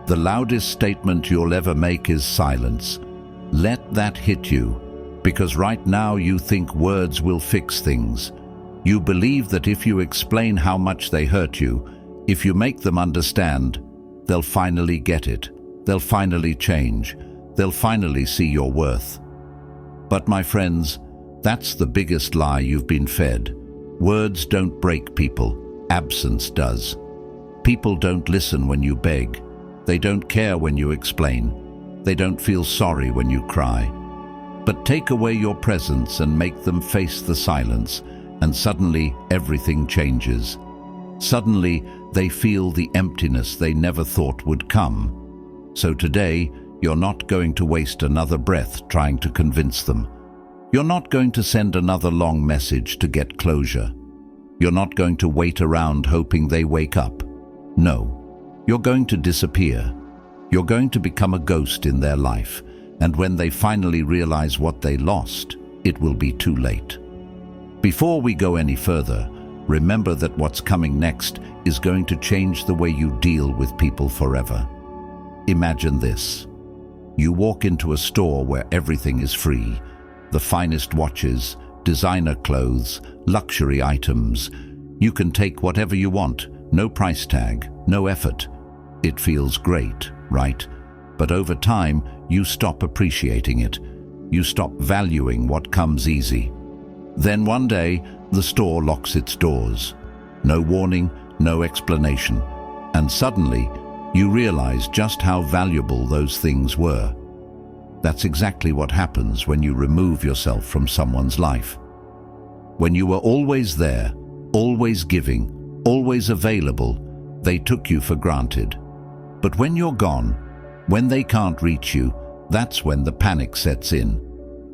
The loudest statement you'll ever make is silence. Let that hit you, because right now you think words will fix things. You believe that if you explain how much they hurt you, if you make them understand, they'll finally get it. They'll finally change. They'll finally see your worth. But my friends, that's the biggest lie you've been fed. Words don't break people. Absence does. People don't listen when you beg. They don't care when you explain. They don't feel sorry when you cry. But take away your presence and make them face the silence, and suddenly everything changes. Suddenly they feel the emptiness they never thought would come. So today, you're not going to waste another breath trying to convince them. You're not going to send another long message to get closure. You're not going to wait around hoping they wake up. No, you're going to disappear. You're going to become a ghost in their life, and when they finally realize what they lost, it will be too late. Before we go any further, remember that what's coming next is going to change the way you deal with people forever. Imagine this. You walk into a store where everything is free. The finest watches, designer clothes, luxury items. You can take whatever you want, no price tag, no effort. It feels great, right? But over time, you stop appreciating it. You stop valuing what comes easy. Then one day, the store locks its doors. No warning, no explanation. And suddenly, you realize just how valuable those things were. That's exactly what happens when you remove yourself from someone's life. When you were always there, always giving, always available, they took you for granted. But when you're gone, when they can't reach you, that's when the panic sets in.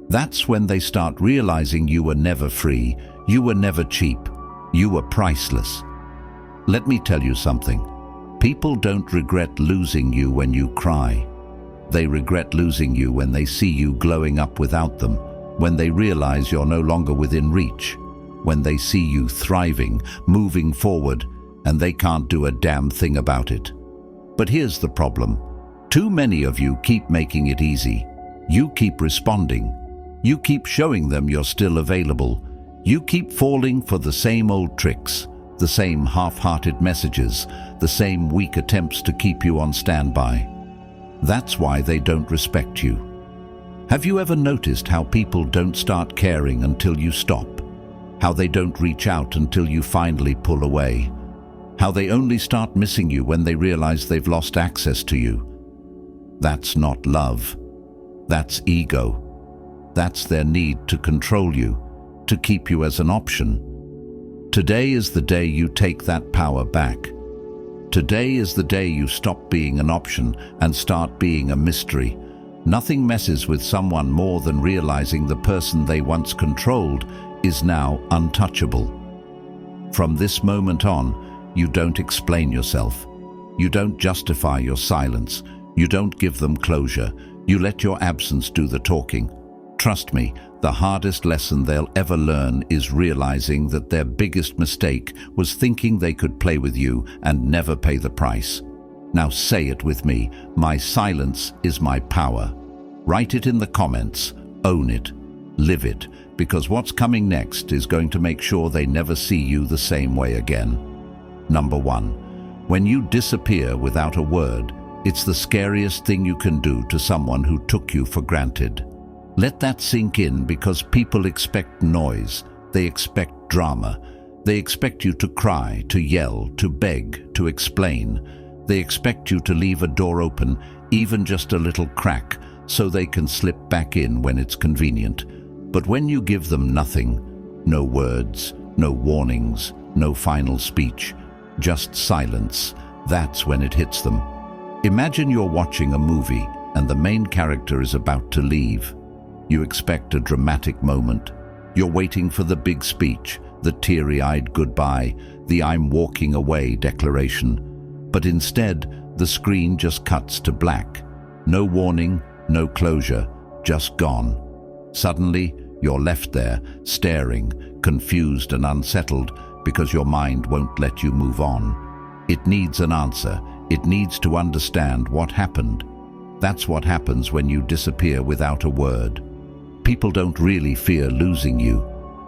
That's when they start realizing you were never free, you were never cheap, you were priceless. Let me tell you something. People don't regret losing you when you cry. They regret losing you when they see you glowing up without them, when they realize you're no longer within reach, when they see you thriving, moving forward, and they can't do a damn thing about it. But here's the problem. Too many of you keep making it easy. You keep responding. You keep showing them you're still available. You keep falling for the same old tricks, the same half-hearted messages, the same weak attempts to keep you on standby. That's why they don't respect you. Have you ever noticed how people don't start caring until you stop? How they don't reach out until you finally pull away? How they only start missing you when they realize they've lost access to you? That's not love. That's ego. That's their need to control you, to keep you as an option. Today is the day you take that power back. Today is the day you stop being an option and start being a mystery. Nothing messes with someone more than realizing the person they once controlled is now untouchable. From this moment on, you don't explain yourself. You don't justify your silence. You don't give them closure. You let your absence do the talking. Trust me, the hardest lesson they'll ever learn is realizing that their biggest mistake was thinking they could play with you and never pay the price. Now say it with me. My silence is my power. Write it in the comments. Own it. Live it. Because what's coming next is going to make sure they never see you the same way again. Number 1. When you disappear without a word, it's the scariest thing you can do to someone who took you for granted. Let that sink in, because people expect noise. They expect drama. They expect you to cry, to yell, to beg, to explain. They expect you to leave a door open, even just a little crack, so they can slip back in when it's convenient. But when you give them nothing, no words, no warnings, no final speech, just silence, that's when it hits them. Imagine you're watching a movie and the main character is about to leave. You expect a dramatic moment. You're waiting for the big speech, the teary-eyed goodbye, the "I'm walking away" declaration. But instead, the screen just cuts to black. No warning, no closure, just gone. Suddenly, you're left there, staring, confused and unsettled, because your mind won't let you move on. It needs an answer. It needs to understand what happened. That's what happens when you disappear without a word. People don't really fear losing you.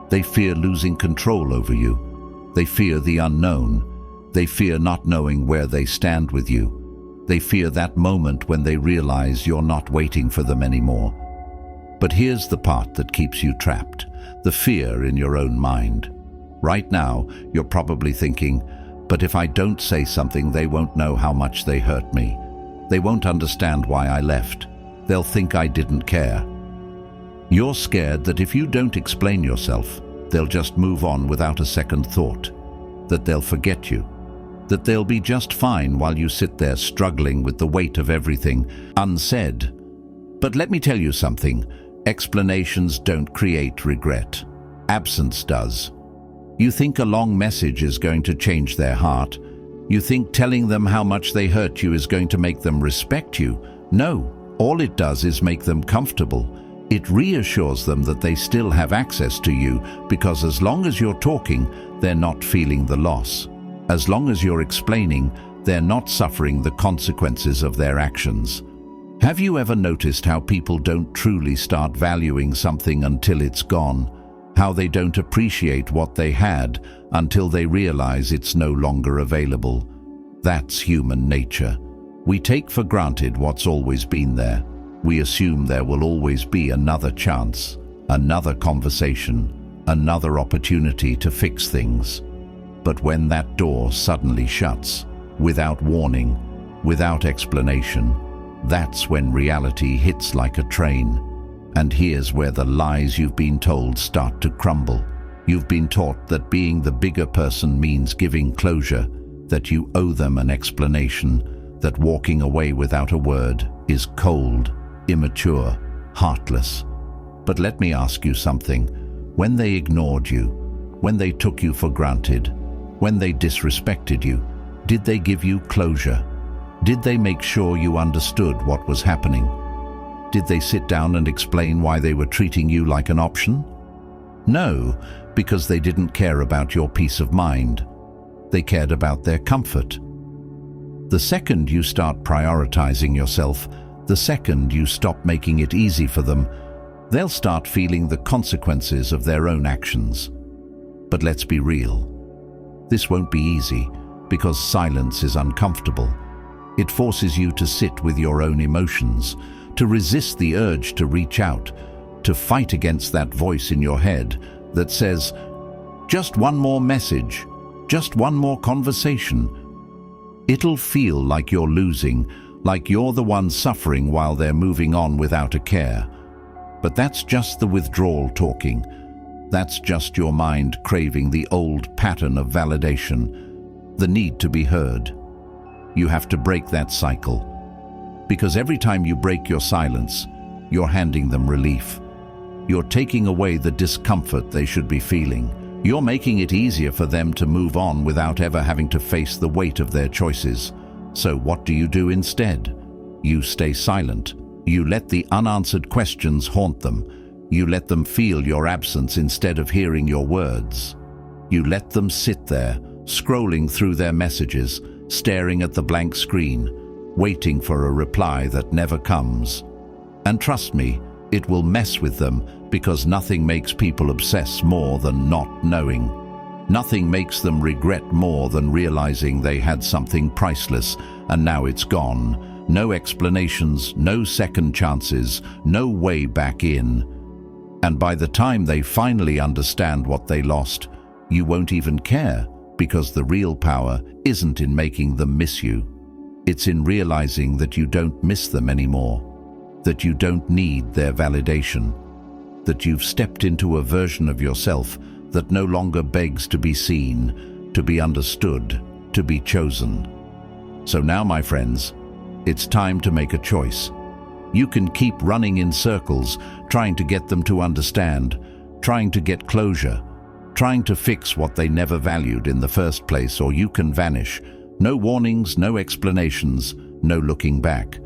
They fear losing control over you. They fear the unknown. They fear not knowing where they stand with you. They fear that moment when they realize you're not waiting for them anymore. But here's the part that keeps you trapped, the fear in your own mind. Right now, you're probably thinking, but if I don't say something, they won't know how much they hurt me. They won't understand why I left. They'll think I didn't care. You're scared that if you don't explain yourself, they'll just move on without a second thought, that they'll forget you, that they'll be just fine while you sit there struggling with the weight of everything unsaid. But let me tell you something, explanations don't create regret. Absence does. You think a long message is going to change their heart. You think telling them how much they hurt you is going to make them respect you. No, all it does is make them comfortable. It reassures them that they still have access to you, because as long as you're talking, they're not feeling the loss. As long as you're explaining, they're not suffering the consequences of their actions. Have you ever noticed how people don't truly start valuing something until it's gone? How they don't appreciate what they had until they realize it's no longer available? That's human nature. We take for granted what's always been there. We assume there will always be another chance, another conversation, another opportunity to fix things. But when that door suddenly shuts, without warning, without explanation, that's when reality hits like a train. And here's where the lies you've been told start to crumble. You've been taught that being the bigger person means giving closure, that you owe them an explanation, that walking away without a word is cold, immature, heartless. But let me ask you something. When they ignored you, when they took you for granted, when they disrespected you, did they give you closure? Did they make sure you understood what was happening? Did they sit down and explain why they were treating you like an option? No, because they didn't care about your peace of mind. They cared about their comfort. The second you start prioritizing yourself, the second you stop making it easy for them, they'll start feeling the consequences of their own actions. But let's be real. This won't be easy, because silence is uncomfortable. It forces you to sit with your own emotions, to resist the urge to reach out, to fight against that voice in your head that says, just one more message, just one more conversation. It'll feel like you're losing, like you're the one suffering while they're moving on without a care. But that's just the withdrawal talking. That's just your mind craving the old pattern of validation, the need to be heard. You have to break that cycle. Because every time you break your silence, you're handing them relief. You're taking away the discomfort they should be feeling. You're making it easier for them to move on without ever having to face the weight of their choices. So what do you do instead? You stay silent. You let the unanswered questions haunt them. You let them feel your absence instead of hearing your words. You let them sit there, scrolling through their messages, staring at the blank screen, waiting for a reply that never comes. And trust me, it will mess with them, because nothing makes people obsess more than not knowing. Nothing makes them regret more than realizing they had something priceless and now it's gone. No explanations, no second chances, no way back in. And by the time they finally understand what they lost, you won't even care, because the real power isn't in making them miss you. It's in realizing that you don't miss them anymore, that you don't need their validation, that you've stepped into a version of yourself that no longer begs to be seen, to be understood, to be chosen. So now, my friends, it's time to make a choice. You can keep running in circles, trying to get them to understand, trying to get closure, trying to fix what they never valued in the first place, or you can vanish. No warnings, no explanations, no looking back.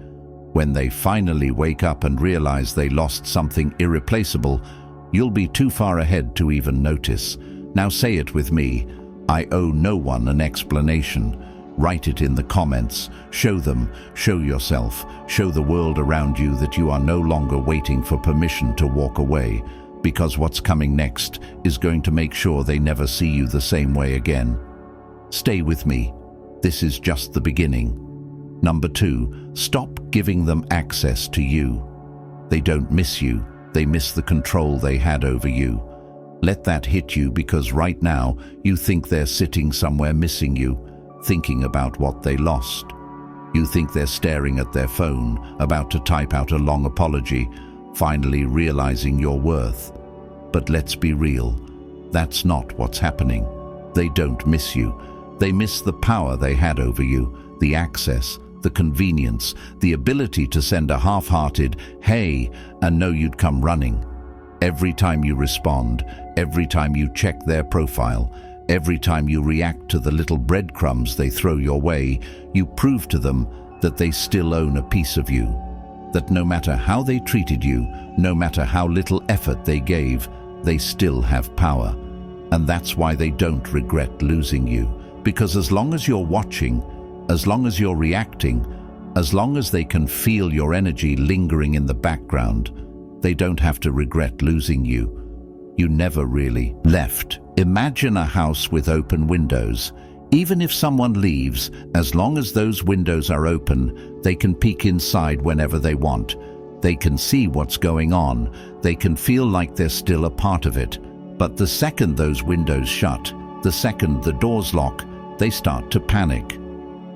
When they finally wake up and realize they lost something irreplaceable, you'll be too far ahead to even notice. Now say it with me. I owe no one an explanation. Write it in the comments. Show them, show yourself, show the world around you that you are no longer waiting for permission to walk away, because what's coming next is going to make sure they never see you the same way again. Stay with me. This is just the beginning. Number 2, stop giving them access to you. They don't miss you. They miss the control they had over you. Let that hit you, because right now you think they're sitting somewhere missing you, thinking about what they lost. You think they're staring at their phone, about to type out a long apology, finally realizing your worth. But let's be real, that's not what's happening. They don't miss you. They miss the power they had over you, the access, the convenience, the ability to send a half-hearted "hey" and know you'd come running. Every time you respond, every time you check their profile, every time you react to the little breadcrumbs they throw your way, you prove to them that they still own a piece of you. That no matter how they treated you, no matter how little effort they gave, they still have power. And that's why they don't regret losing you. Because as long as you're watching, as long as you're reacting, as long as they can feel your energy lingering in the background, they don't have to regret losing you. You never really left. Imagine a house with open windows. Even if someone leaves, as long as those windows are open, they can peek inside whenever they want. They can see what's going on. They can feel like they're still a part of it. But the second those windows shut, the second the doors lock, they start to panic.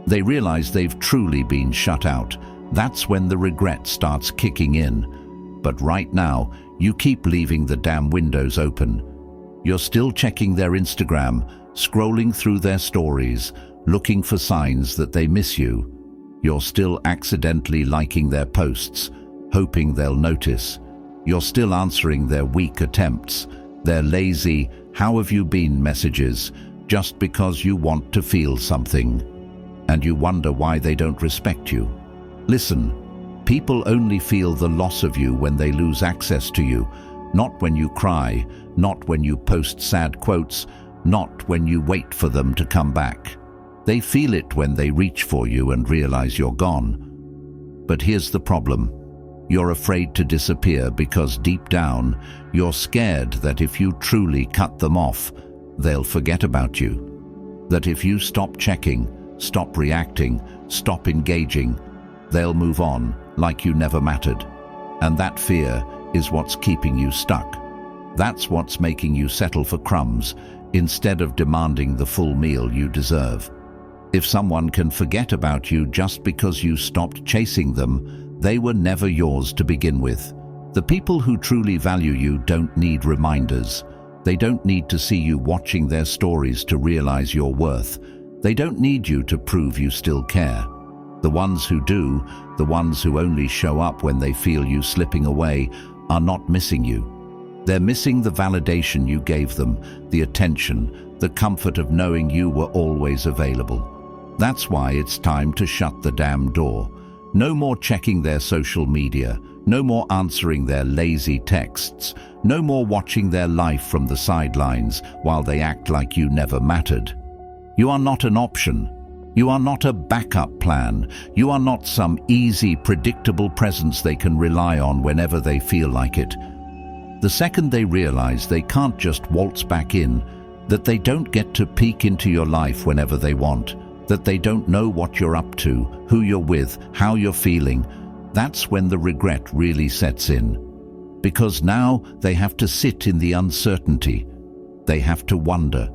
They realize they've truly been shut out. That's when the regret starts kicking in. But right now, you keep leaving the damn windows open. You're still checking their Instagram, scrolling through their stories, looking for signs that they miss you. You're still accidentally liking their posts, hoping they'll notice. You're still answering their weak attempts, their lazy "how have you been" messages, just because you want to feel something. And you wonder why they don't respect you. Listen, people only feel the loss of you when they lose access to you, not when you cry, not when you post sad quotes, not when you wait for them to come back. They feel it when they reach for you and realize you're gone. But here's the problem. You're afraid to disappear because deep down, you're scared that if you truly cut them off, they'll forget about you. That if you stop checking, stop reacting, stop engaging, they'll move on like you never mattered. And that fear is what's keeping you stuck. That's what's making you settle for crumbs instead of demanding the full meal you deserve. If someone can forget about you just because you stopped chasing them, they were never yours to begin with. The people who truly value you don't need reminders. They don't need to see you watching their stories to realize your worth. They don't need you to prove you still care. The ones who do, the ones who only show up when they feel you slipping away, are not missing you. They're missing the validation you gave them, the attention, the comfort of knowing you were always available. That's why it's time to shut the damn door. No more checking their social media, no more answering their lazy texts, no more watching their life from the sidelines while they act like you never mattered. You are not an option. You are not a backup plan. You are not some easy, predictable presence they can rely on whenever they feel like it. The second they realize they can't just waltz back in, that they don't get to peek into your life whenever they want, that they don't know what you're up to, who you're with, how you're feeling, that's when the regret really sets in. Because now they have to sit in the uncertainty. They have to wonder.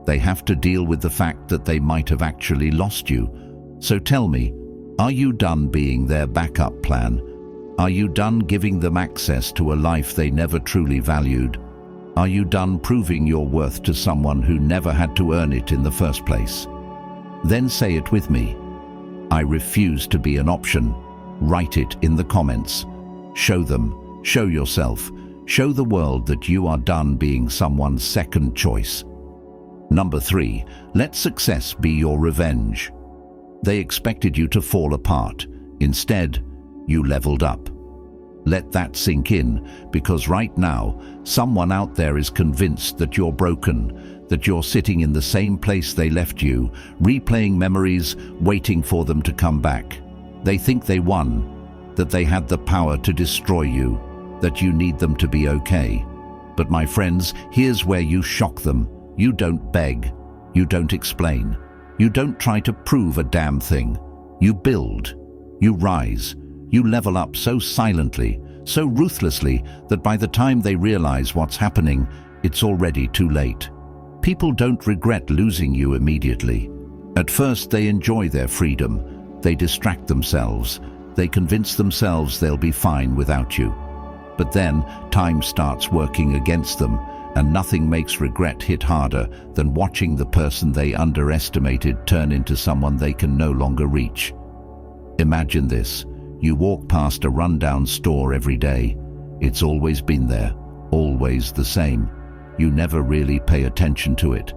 They have to deal with the fact that they might have actually lost you. So tell me, are you done being their backup plan? Are you done giving them access to a life they never truly valued? Are you done proving your worth to someone who never had to earn it in the first place? Then say it with me. I refuse to be an option. Write it in the comments. Show them, show yourself, show the world that you are done being someone's second choice. Number 3, let success be your revenge. They expected you to fall apart. Instead, you leveled up. Let that sink in, because right now, someone out there is convinced that you're broken, that you're sitting in the same place they left you, replaying memories, waiting for them to come back. They think they won, that they had the power to destroy you, that you need them to be okay. But my friends, here's where you shock them. You don't beg. You don't explain. You don't try to prove a damn thing. You build. You rise. You level up so silently, so ruthlessly, that by the time they realize what's happening, it's already too late. People don't regret losing you immediately. At first, they enjoy their freedom. They distract themselves. They convince themselves they'll be fine without you. But then, time starts working against them, and nothing makes regret hit harder than watching the person they underestimated turn into someone they can no longer reach. Imagine this. You walk past a rundown store every day. It's always been there, always the same. You never really pay attention to it.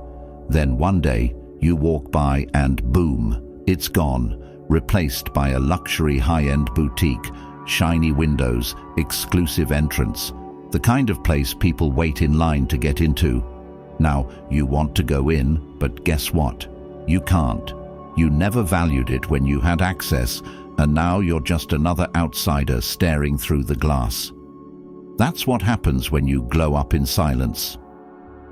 Then one day, you walk by and boom, it's gone, replaced by a luxury high-end boutique, shiny windows, exclusive entrance, the kind of place people wait in line to get into. Now, you want to go in, but guess what? You can't. You never valued it when you had access, and now you're just another outsider staring through the glass. That's what happens when you glow up in silence.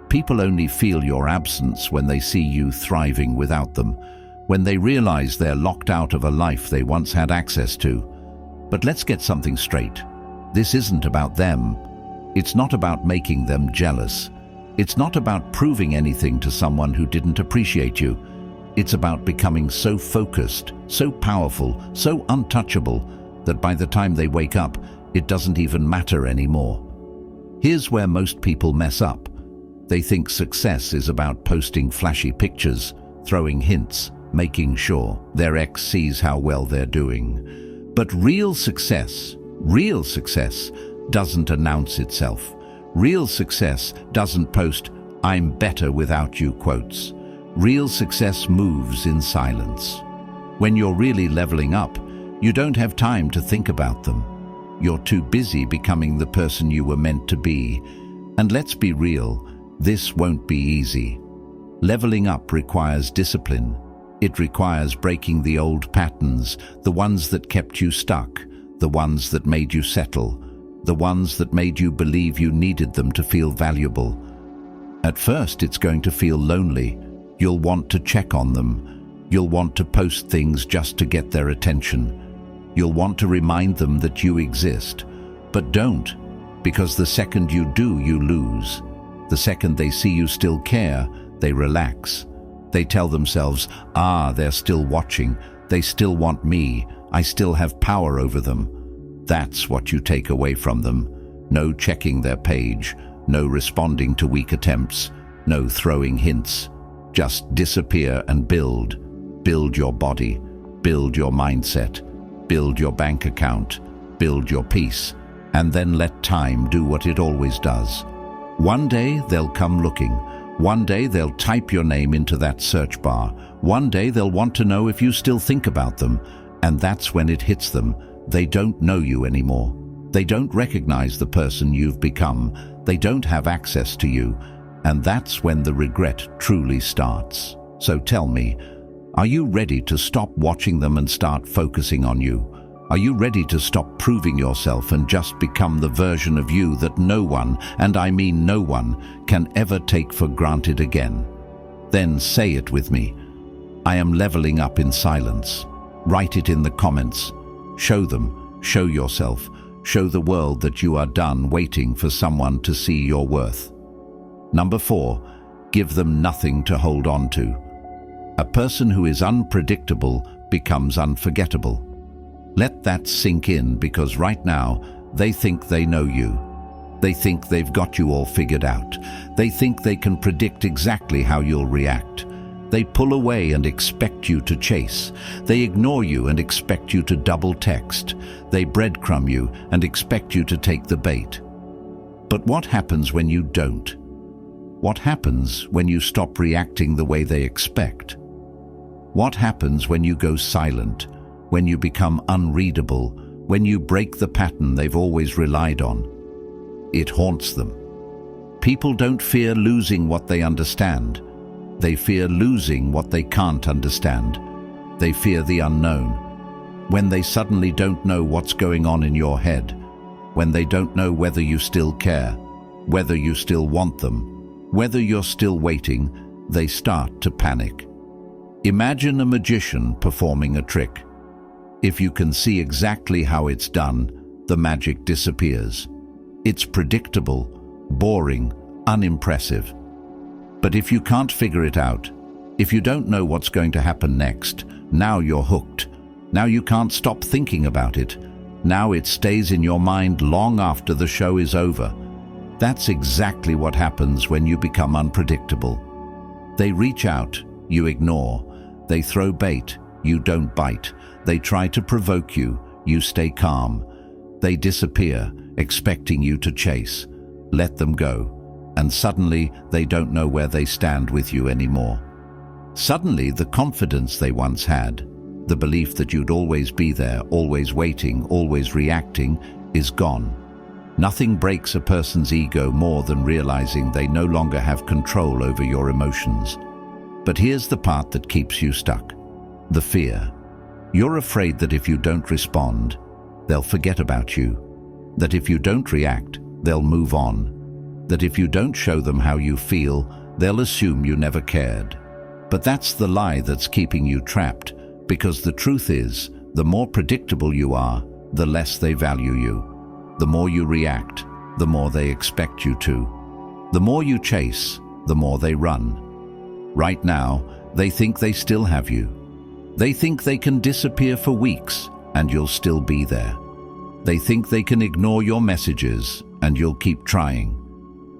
People only feel your absence when they see you thriving without them, when they realize they're locked out of a life they once had access to. But let's get something straight. This isn't about them. It's not about making them jealous. It's not about proving anything to someone who didn't appreciate you. It's about becoming so focused, so powerful, so untouchable, that by the time they wake up, it doesn't even matter anymore. Here's where most people mess up. They think success is about posting flashy pictures, throwing hints, making sure their ex sees how well they're doing. But real success doesn't announce itself. Real success doesn't post, "I'm better without you" quotes. Real success moves in silence. When you're really leveling up, you don't have time to think about them. You're too busy becoming the person you were meant to be. And let's be real, this won't be easy. Leveling up requires discipline. It requires breaking the old patterns, the ones that kept you stuck, the ones that made you settle, the ones that made you believe you needed them to feel valuable. At first, it's going to feel lonely. You'll want to check on them. You'll want to post things just to get their attention. You'll want to remind them that you exist. But don't, because the second you do, you lose. The second they see you still care, they relax. They tell themselves, they're still watching. They still want me. I still have power over them. That's what you take away from them. No checking their page. No responding to weak attempts. No throwing hints. Just disappear and build. Build your body. Build your mindset. Build your bank account. Build your peace. And then let time do what it always does. One day they'll come looking. One day they'll type your name into that search bar. One day they'll want to know if you still think about them. And that's when it hits them. They don't know you anymore. They don't recognize the person you've become. They don't have access to you. And that's when the regret truly starts. So tell me, are you ready to stop watching them and start focusing on you? Are you ready to stop proving yourself and just become the version of you that no one, and I mean no one, can ever take for granted again? Then say it with me. I am leveling up in silence. Write it in the comments. Show them, show yourself, show the world that you are done waiting for someone to see your worth. Number 4, give them nothing to hold on to. A person who is unpredictable becomes unforgettable. Let that sink in, because right now they think they know you. They think they've got you all figured out. They think they can predict exactly how you'll react. They pull away and expect you to chase. They ignore you and expect you to double text. They breadcrumb you and expect you to take the bait. But what happens when you don't? What happens when you stop reacting the way they expect? What happens when you go silent, when you become unreadable, when you break the pattern they've always relied on? It haunts them. People don't fear losing what they understand. They fear losing what they can't understand. They fear the unknown. When they suddenly don't know what's going on in your head, when they don't know whether you still care, whether you still want them, whether you're still waiting, they start to panic. Imagine a magician performing a trick. If you can see exactly how it's done, the magic disappears. It's predictable, boring, unimpressive. But if you can't figure it out, if you don't know what's going to happen next, now you're hooked. Now you can't stop thinking about it. Now it stays in your mind long after the show is over. That's exactly what happens when you become unpredictable. They reach out, you ignore. They throw bait, you don't bite. They try to provoke you, you stay calm. They disappear, expecting you to chase. Let them go. And suddenly, they don't know where they stand with you anymore. Suddenly, the confidence they once had, the belief that you'd always be there, always waiting, always reacting, is gone. Nothing breaks a person's ego more than realizing they no longer have control over your emotions. But here's the part that keeps you stuck. The fear. You're afraid that if you don't respond, they'll forget about you. That if you don't react, they'll move on. That if you don't show them how you feel, they'll assume you never cared. But that's the lie that's keeping you trapped, because the truth is, the more predictable you are, the less they value you. The more you react, the more they expect you to. The more you chase, the more they run. Right now, they think they still have you. They think they can disappear for weeks and you'll still be there. They think they can ignore your messages and you'll keep trying.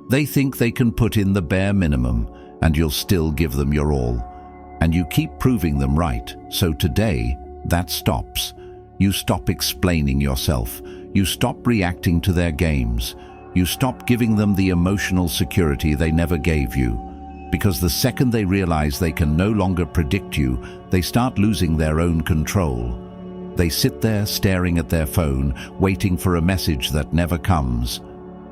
They think they can put in the bare minimum and you'll still give them your all. And you keep proving them right. So today, that stops. You stop explaining yourself. You stop reacting to their games. You stop giving them the emotional security they never gave you. Because the second they realize they can no longer predict you, they start losing their own control. They sit there staring at their phone, waiting for a message that never comes.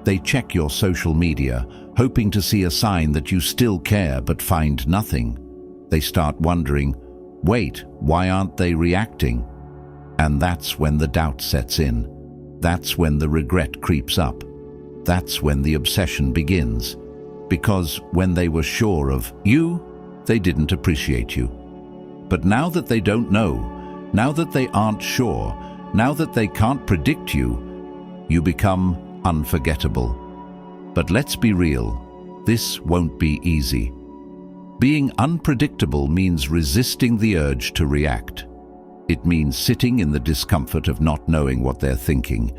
They check your social media, hoping to see a sign that you still care but find nothing. They start wondering, wait, why aren't they reacting? And that's when the doubt sets in. That's when the regret creeps up. That's when the obsession begins. Because when they were sure of you, they didn't appreciate you. But now that they don't know, now that they aren't sure, now that they can't predict you, you become unforgettable. But let's be real, this won't be easy. Being unpredictable means resisting the urge to react. It means sitting in the discomfort of not knowing what they're thinking.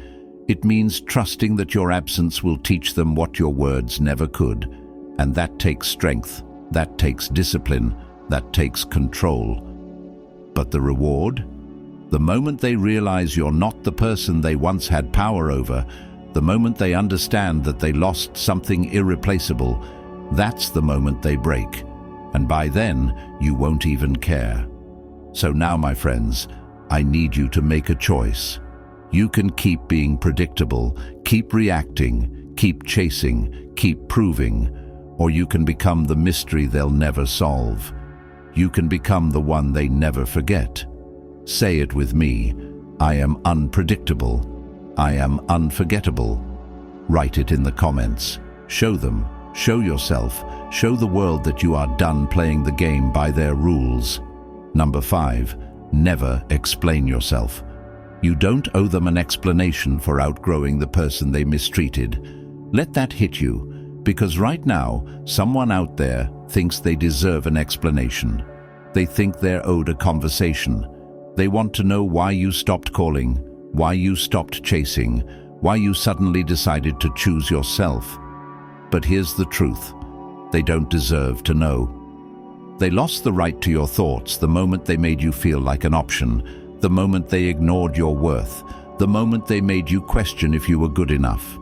It means trusting that your absence will teach them what your words never could. And that takes strength, that takes discipline, that takes control. But the reward? The moment they realize you're not the person they once had power over, the moment they understand that they lost something irreplaceable, that's the moment they break. And by then, you won't even care. So now, my friends, I need you to make a choice. You can keep being predictable, keep reacting, keep chasing, keep proving, or you can become the mystery they'll never solve. You can become the one they never forget. Say it with me. I am unpredictable. I am unforgettable. Write it in the comments. Show them. Show yourself. Show the world that you are done playing the game by their rules. Number 5, never explain yourself. You don't owe them an explanation for outgrowing the person they mistreated. Let that hit you. Because right now, someone out there thinks they deserve an explanation. They think they're owed a conversation. They want to know why you stopped calling, why you stopped chasing, why you suddenly decided to choose yourself. But here's the truth. They don't deserve to know. They lost the right to your thoughts the moment they made you feel like an option, the moment they ignored your worth, the moment they made you question if you were good enough.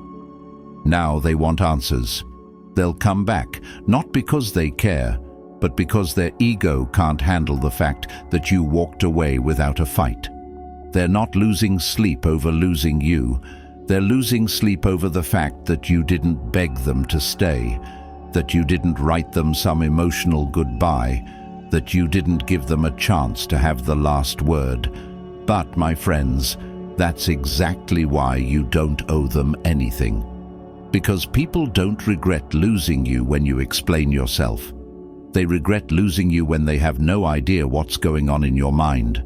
Now they want answers. They'll come back, not because they care, but because their ego can't handle the fact that you walked away without a fight. They're not losing sleep over losing you. They're losing sleep over the fact that you didn't beg them to stay, that you didn't write them some emotional goodbye, that you didn't give them a chance to have the last word. But, my friends, that's exactly why you don't owe them anything. Because people don't regret losing you when you explain yourself. They regret losing you when they have no idea what's going on in your mind,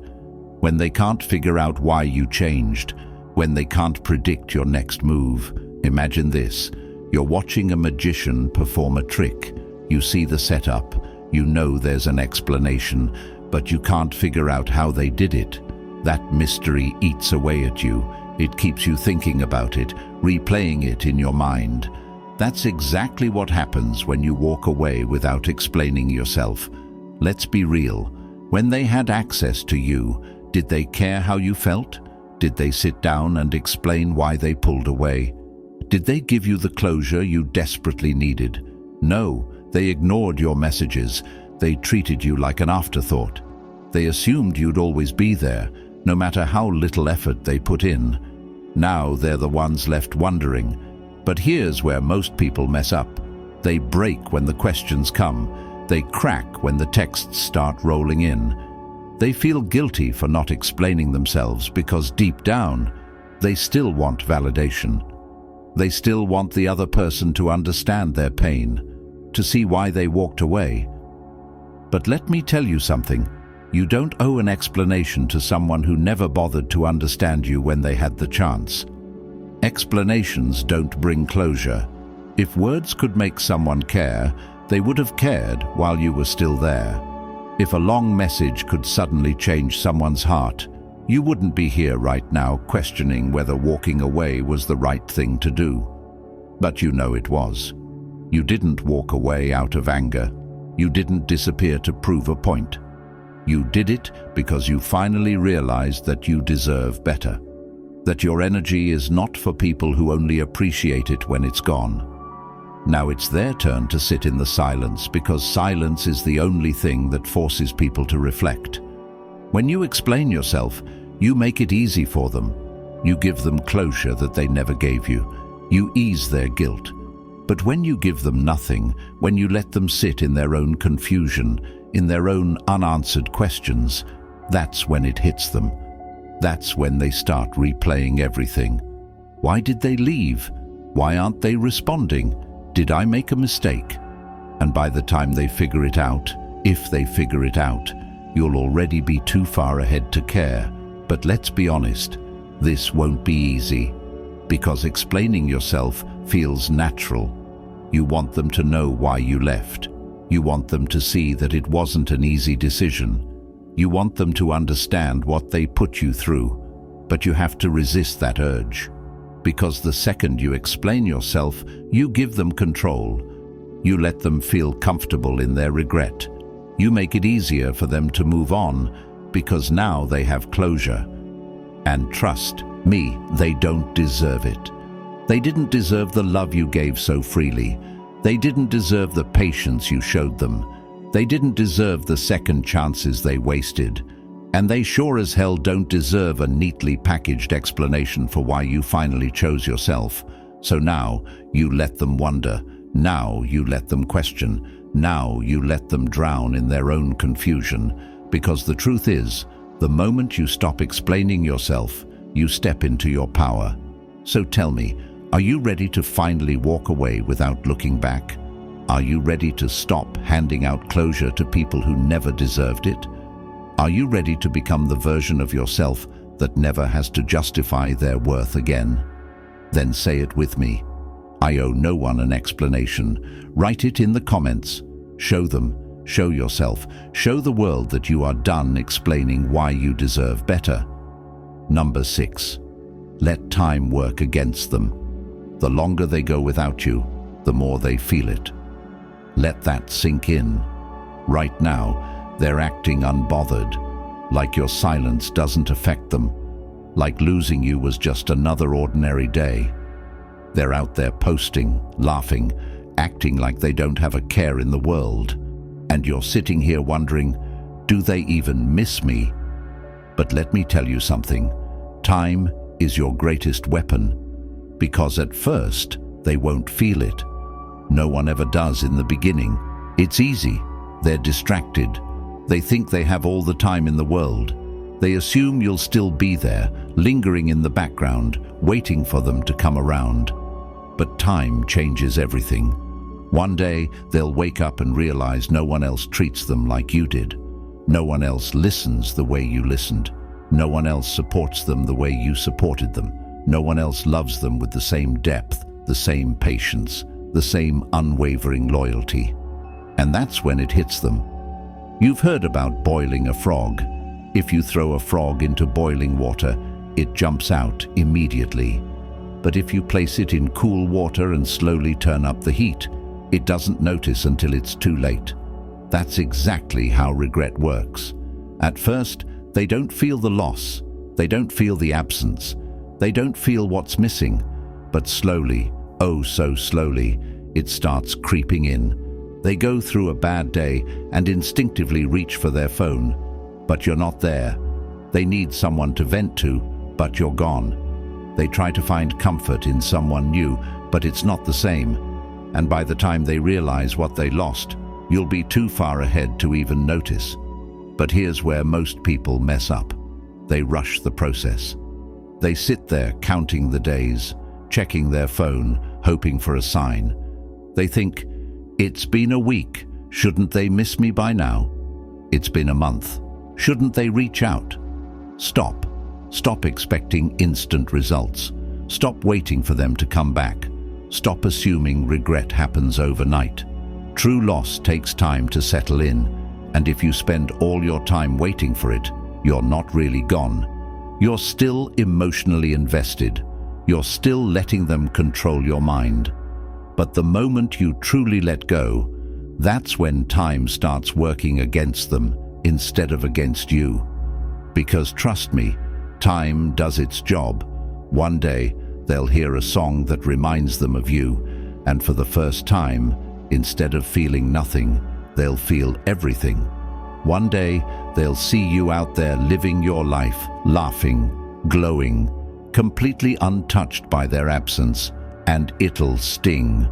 when they can't figure out why you changed, when they can't predict your next move. Imagine this. You're watching a magician perform a trick. You see the setup. You know there's an explanation, but you can't figure out how they did it. That mystery eats away at you. It keeps you thinking about it, replaying it in your mind. That's exactly what happens when you walk away without explaining yourself. Let's be real. When they had access to you, did they care how you felt? Did they sit down and explain why they pulled away? Did they give you the closure you desperately needed? No, they ignored your messages. They treated you like an afterthought. They assumed you'd always be there, no matter how little effort they put in. Now they're the ones left wondering. But here's where most people mess up. They break when the questions come. They crack when the texts start rolling in. They feel guilty for not explaining themselves because deep down, they still want validation. They still want the other person to understand their pain, to see why they walked away. But let me tell you something. You don't owe an explanation to someone who never bothered to understand you when they had the chance. Explanations don't bring closure. If words could make someone care, they would have cared while you were still there. If a long message could suddenly change someone's heart, you wouldn't be here right now questioning whether walking away was the right thing to do. But you know it was. You didn't walk away out of anger. You didn't disappear to prove a point. You did it because you finally realized that you deserve better. That your energy is not for people who only appreciate it when it's gone. Now it's their turn to sit in the silence, because silence is the only thing that forces people to reflect. When you explain yourself, you make it easy for them. You give them closure that they never gave you. You ease their guilt. But when you give them nothing, when you let them sit in their own confusion, in their own unanswered questions, that's when it hits them. That's when they start replaying everything. Why did they leave? Why aren't they responding? Did I make a mistake? And by the time they figure it out, if they figure it out, you'll already be too far ahead to care. But let's be honest, this won't be easy, because explaining yourself feels natural. You want them to know why you left. You want them to see that it wasn't an easy decision. You want them to understand what they put you through. But you have to resist that urge. Because the second you explain yourself, you give them control. You let them feel comfortable in their regret. You make it easier for them to move on, because now they have closure. And trust me, they don't deserve it. They didn't deserve the love you gave so freely. They didn't deserve the patience you showed them. They didn't deserve the second chances they wasted. And they sure as hell don't deserve a neatly packaged explanation for why you finally chose yourself. So now you let them wonder. Now you let them question. Now you let them drown in their own confusion. Because the truth is, the moment you stop explaining yourself, you step into your power. So tell me, are you ready to finally walk away without looking back? Are you ready to stop handing out closure to people who never deserved it? Are you ready to become the version of yourself that never has to justify their worth again? Then say it with me. I owe no one an explanation. Write it in the comments. Show them, show yourself, show the world that you are done explaining why you deserve better. Number 6. Let time work against them. The longer they go without you, the more they feel it. Let that sink in. Right now, they're acting unbothered, like your silence doesn't affect them, like losing you was just another ordinary day. They're out there posting, laughing, acting like they don't have a care in the world. And you're sitting here wondering, do they even miss me? But let me tell you something. Time is your greatest weapon. Because at first, they won't feel it. No one ever does in the beginning. It's easy. They're distracted. They think they have all the time in the world. They assume you'll still be there, lingering in the background, waiting for them to come around. But time changes everything. One day, they'll wake up and realize no one else treats them like you did. No one else listens the way you listened. No one else supports them the way you supported them. No one else loves them with the same depth, the same patience, the same unwavering loyalty. And that's when it hits them. You've heard about boiling a frog. If you throw a frog into boiling water, it jumps out immediately. But if you place it in cool water and slowly turn up the heat, it doesn't notice until it's too late. That's exactly how regret works. At first, they don't feel the loss. They don't feel the absence. They don't feel what's missing. But slowly, oh so slowly, it starts creeping in. They go through a bad day and instinctively reach for their phone. But you're not there. They need someone to vent to, but you're gone. They try to find comfort in someone new, but it's not the same. And by the time they realize what they lost, you'll be too far ahead to even notice. But here's where most people mess up. They rush the process. They sit there counting the days, checking their phone, hoping for a sign. They think, it's been a week, shouldn't they miss me by now? It's been a month, shouldn't they reach out? Stop. Stop expecting instant results. Stop waiting for them to come back. Stop assuming regret happens overnight. True loss takes time to settle in, and if you spend all your time waiting for it, you're not really gone. You're still emotionally invested. You're still letting them control your mind. But the moment you truly let go, that's when time starts working against them instead of against you. Because trust me, time does its job. One day, they'll hear a song that reminds them of you, and for the first time, instead of feeling nothing, they'll feel everything. One day, they'll see you out there living your life, laughing, glowing, completely untouched by their absence, and it'll sting.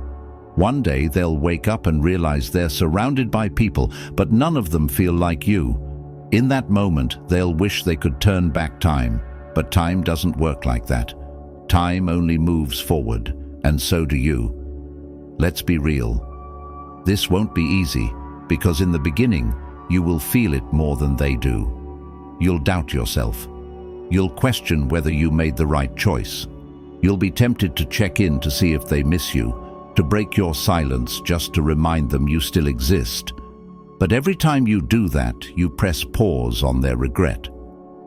One day, they'll wake up and realize they're surrounded by people, but none of them feel like you. In that moment, they'll wish they could turn back time, but time doesn't work like that. Time only moves forward, and so do you. Let's be real. This won't be easy, because in the beginning, you will feel it more than they do. You'll doubt yourself. You'll question whether you made the right choice. You'll be tempted to check in to see if they miss you, to break your silence just to remind them you still exist. But every time you do that, you press pause on their regret.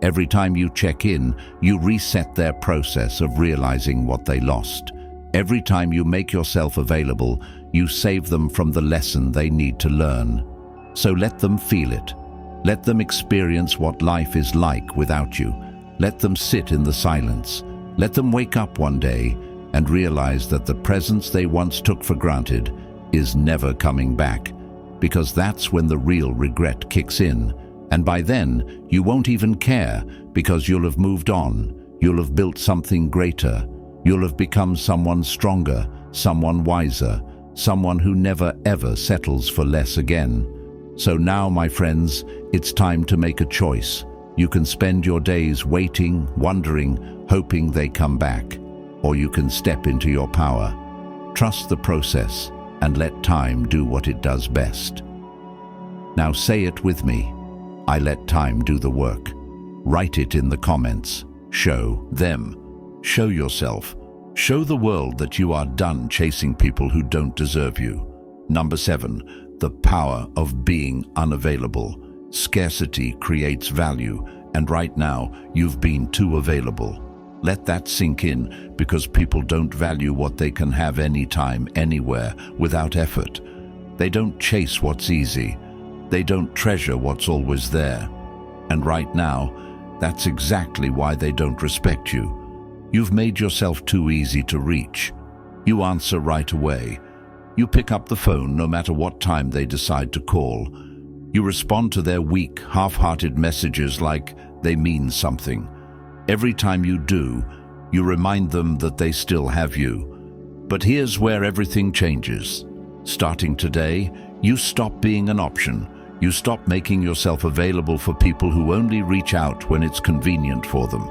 Every time you check in, you reset their process of realizing what they lost. Every time you make yourself available, you save them from the lesson they need to learn. So let them feel it. Let them experience what life is like without you. Let them sit in the silence. Let them wake up one day and realize that the presence they once took for granted is never coming back, because that's when the real regret kicks in. And by then, you won't even care, because you'll have moved on. You'll have built something greater. You'll have become someone stronger, someone wiser, someone who never ever settles for less again. So now, my friends, it's time to make a choice. You can spend your days waiting, wondering, hoping they come back. Or you can step into your power. Trust the process and let time do what it does best. Now say it with me. I let time do the work. Write it in the comments. Show them. Show yourself. Show the world that you are done chasing people who don't deserve you. Number 7, the power of being unavailable. Scarcity creates value, and right now you've been too available. Let that sink in, because people don't value what they can have anytime, anywhere, without effort. They don't chase what's easy. They don't treasure what's always there. And right now, that's exactly why they don't respect you. You've made yourself too easy to reach. You answer right away. You pick up the phone no matter what time they decide to call. You respond to their weak, half-hearted messages like they mean something. Every time you do, You remind them that they still have you. But here's where everything changes. Starting today, you stop being an option. You stop making yourself available for people who only reach out when it's convenient for them.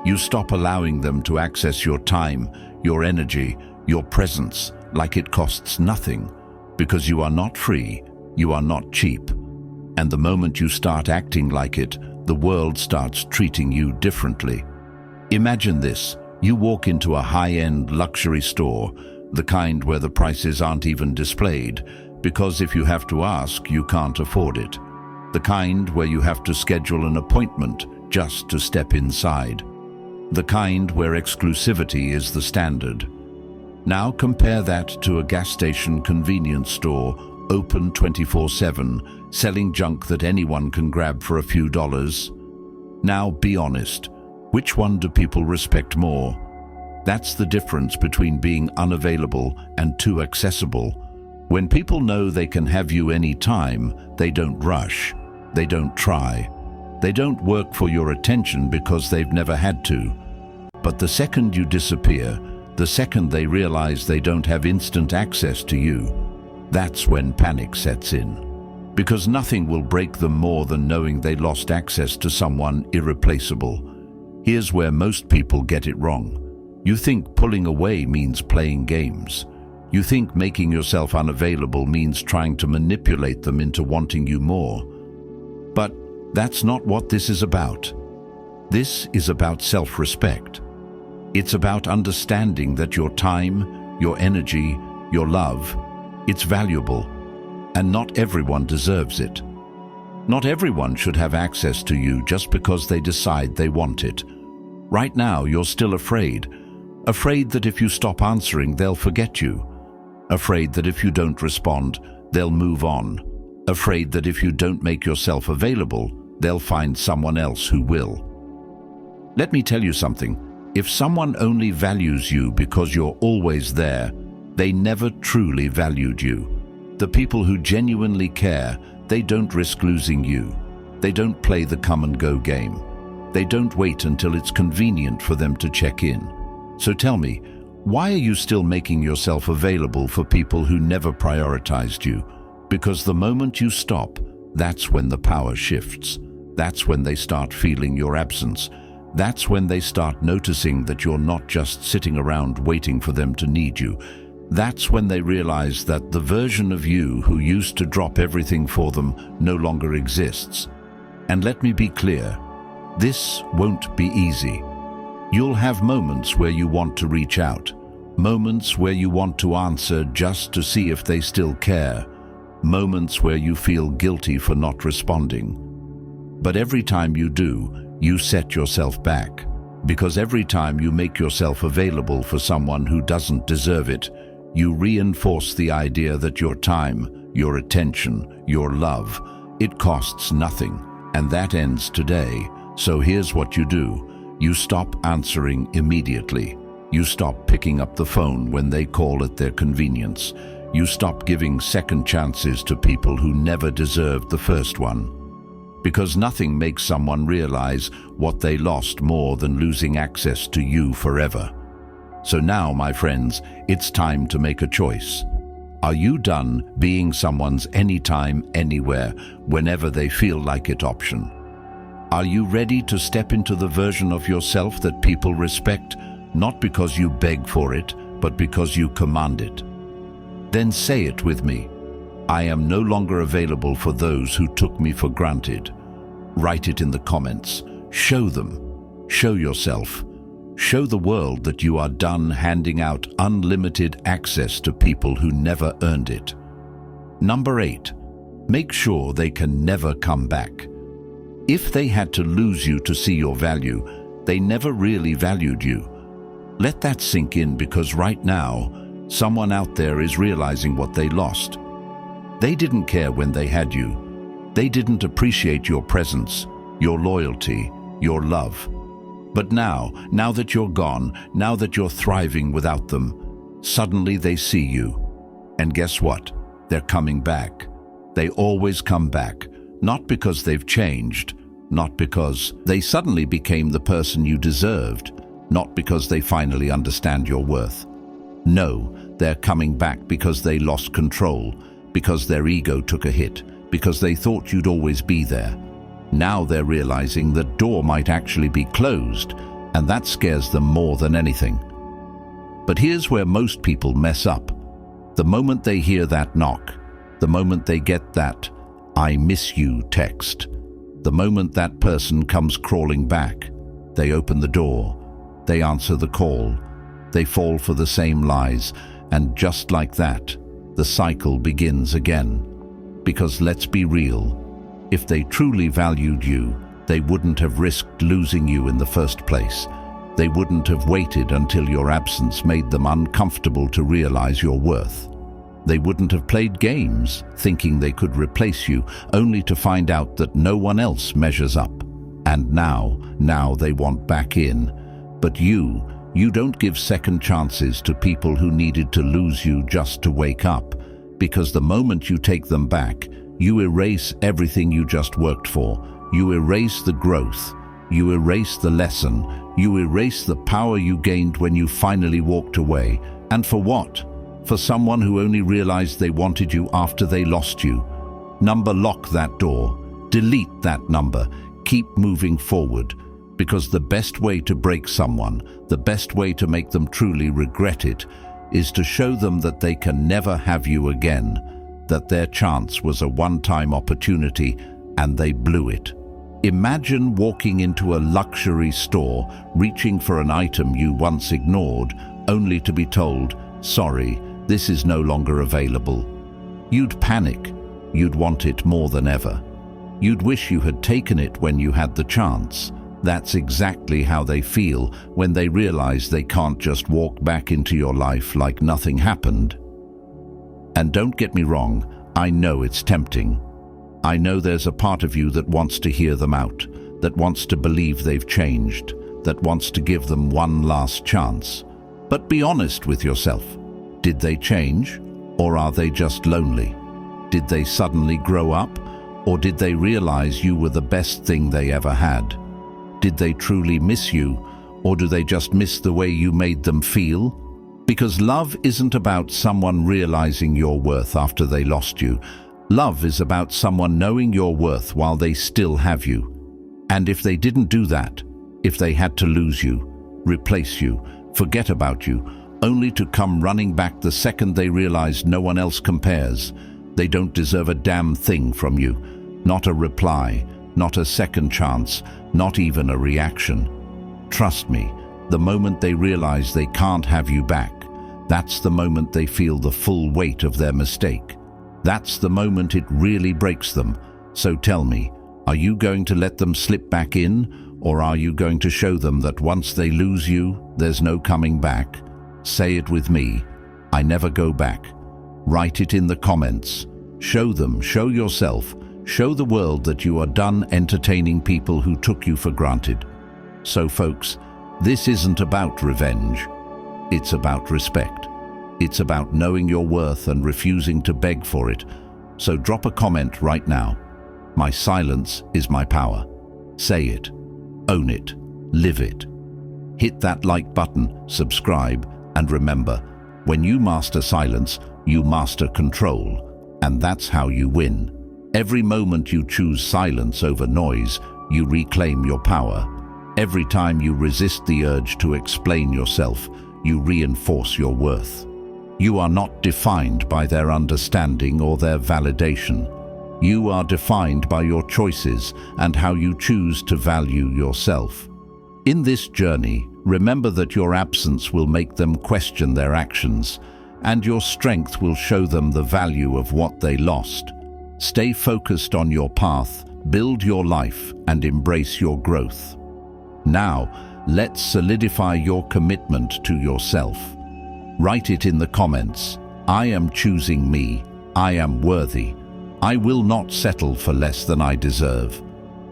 You stop allowing them to access your time, your energy, your presence like it costs nothing, because you are not free, you are not cheap. And the moment you start acting like it, the world starts treating you differently. Imagine this. You walk into a high-end luxury store, the kind where the prices aren't even displayed, because if you have to ask, you can't afford it. The kind where you have to schedule an appointment just to step inside. The kind where exclusivity is the standard. Now compare that to a gas station convenience store, open 24/7, selling junk that anyone can grab for a few dollars. Now be honest. Which one do people respect more? That's the difference between being unavailable and too accessible. When people know they can have you anytime, they don't rush, they don't try. They don't work for your attention because they've never had to. But the second you disappear, the second they realize they don't have instant access to you, that's when panic sets in. Because nothing will break them more than knowing they lost access to someone irreplaceable. Here's where most people get it wrong. You think pulling away means playing games. You think making yourself unavailable means trying to manipulate them into wanting you more. But that's not what this is about. This is about self-respect. It's about understanding that your time, your energy, your love, it's valuable, and not everyone deserves it. Not everyone should have access to you just because they decide they want it. Right now, you're still afraid. Afraid that if you stop answering, they'll forget you. Afraid that if you don't respond, they'll move on. Afraid that if you don't make yourself available, they'll find someone else who will. Let me tell you something. If someone only values you because you're always there, they never truly valued you. The people who genuinely care, they don't risk losing you. They don't play the come-and-go game. They don't wait until it's convenient for them to check in. So tell me, why are you still making yourself available for people who never prioritized you? Because the moment you stop, that's when the power shifts. That's when they start feeling your absence. That's when they start noticing that you're not just sitting around waiting for them to need you. That's when they realize that the version of you who used to drop everything for them no longer exists. And let me be clear, this won't be easy. You'll have moments where you want to reach out, moments where you want to answer just to see if they still care, moments where you feel guilty for not responding. But every time you do, you set yourself back, because every time you make yourself available for someone who doesn't deserve it, you reinforce the idea that your time, your attention, your love, it costs nothing, and that ends today. So here's what you do. You stop answering immediately. You stop picking up the phone when they call at their convenience. You stop giving second chances to people who never deserved the first one. Because nothing makes someone realize what they lost more than losing access to you forever. So now, my friends, it's time to make a choice. Are you done being someone's anytime, anywhere, whenever they feel like it option? Are you ready to step into the version of yourself that people respect, not because you beg for it, but because you command it? Then say it with me. I am no longer available for those who took me for granted. Write it in the comments. Show them. Show yourself. Show the world that you are done handing out unlimited access to people who never earned it. Number 8, make sure they can never come back. If they had to lose you to see your value, they never really valued you. Let that sink in, because right now, someone out there is realizing what they lost. They didn't care when they had you. They didn't appreciate your presence, your loyalty, your love. But now that you're gone, now that you're thriving without them, suddenly they see you. And guess what? They're coming back. They always come back, not because they've changed, not because they suddenly became the person you deserved, not because they finally understand your worth. No, they're coming back because they lost control, because their ego took a hit, because they thought you'd always be there. Now they're realizing the door might actually be closed, and that scares them more than anything. But here's where most people mess up. The moment they hear that knock, the moment they get that "I miss you" text, the moment that person comes crawling back, they open the door, they answer the call, they fall for the same lies, and just like that, the cycle begins again. Because let's be real, if they truly valued you, they wouldn't have risked losing you in the first place. They wouldn't have waited until your absence made them uncomfortable to realize your worth. They wouldn't have played games thinking they could replace you, only to find out that no one else measures up. And now they want back in. But you don't give second chances to people who needed to lose you just to wake up, because the moment you take them back, you erase everything you just worked for. You erase the growth. You erase the lesson. You erase the power you gained when you finally walked away. And for what? For someone who only realized they wanted you after they lost you. Lock that door. Delete that number. Keep moving forward. Because the best way to break someone, the best way to make them truly regret it, is to show them that they can never have you again, that their chance was a one-time opportunity and they blew it. Imagine walking into a luxury store, reaching for an item you once ignored, only to be told, "Sorry, this is no longer available." You'd panic. You'd want it more than ever. You'd wish you had taken it when you had the chance. That's exactly how they feel when they realize they can't just walk back into your life like nothing happened. And don't get me wrong, I know it's tempting. I know there's a part of you that wants to hear them out, that wants to believe they've changed, that wants to give them one last chance. But be honest with yourself. Did they change, or are they just lonely? Did they suddenly grow up, or did they realize you were the best thing they ever had? Did they truly miss you, or do they just miss the way you made them feel? Because love isn't about someone realizing your worth after they lost you. Love is about someone knowing your worth while they still have you. And if they didn't do that, if they had to lose you, replace you, forget about you, only to come running back the second they realize no one else compares, they don't deserve a damn thing from you. Not a reply, not a second chance, not even a reaction. Trust me, the moment they realize they can't have you back, that's the moment they feel the full weight of their mistake. That's the moment it really breaks them. So tell me, are you going to let them slip back in, or are you going to show them that once they lose you, there's no coming back? Say it with me. I never go back. Write it in the comments. Show them, show yourself, show the world that you are done entertaining people who took you for granted. So folks, this isn't about revenge. It's about respect. It's about knowing your worth and refusing to beg for it. So drop a comment right now. My silence is my power. Say it. Own it. Live it. Hit that like button, subscribe, and remember, when you master silence, you master control. And that's how you win. Every moment you choose silence over noise, you reclaim your power. Every time you resist the urge to explain yourself, you reinforce your worth. You are not defined by their understanding or their validation. You are defined by your choices and how you choose to value yourself. In this journey, remember that your absence will make them question their actions, and your strength will show them the value of what they lost. Stay focused on your path, build your life, and embrace your growth. Now, let's solidify your commitment to yourself. Write it in the comments. I am choosing me. I am worthy. I will not settle for less than I deserve.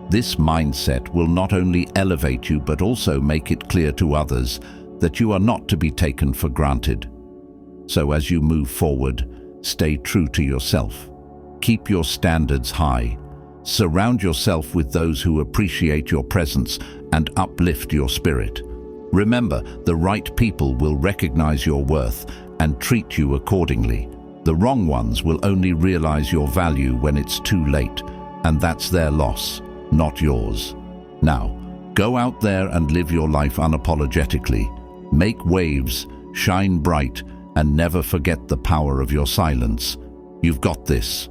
This mindset will not only elevate you but also make it clear to others that you are not to be taken for granted. So as you move forward, stay true to yourself. Keep your standards high. Surround yourself with those who appreciate your presence and uplift your spirit. Remember, the right people will recognize your worth and treat you accordingly. The wrong ones will only realize your value when it's too late, and that's their loss, not yours. Now, go out there and live your life unapologetically. Make waves, shine bright, and never forget the power of your silence. You've got this.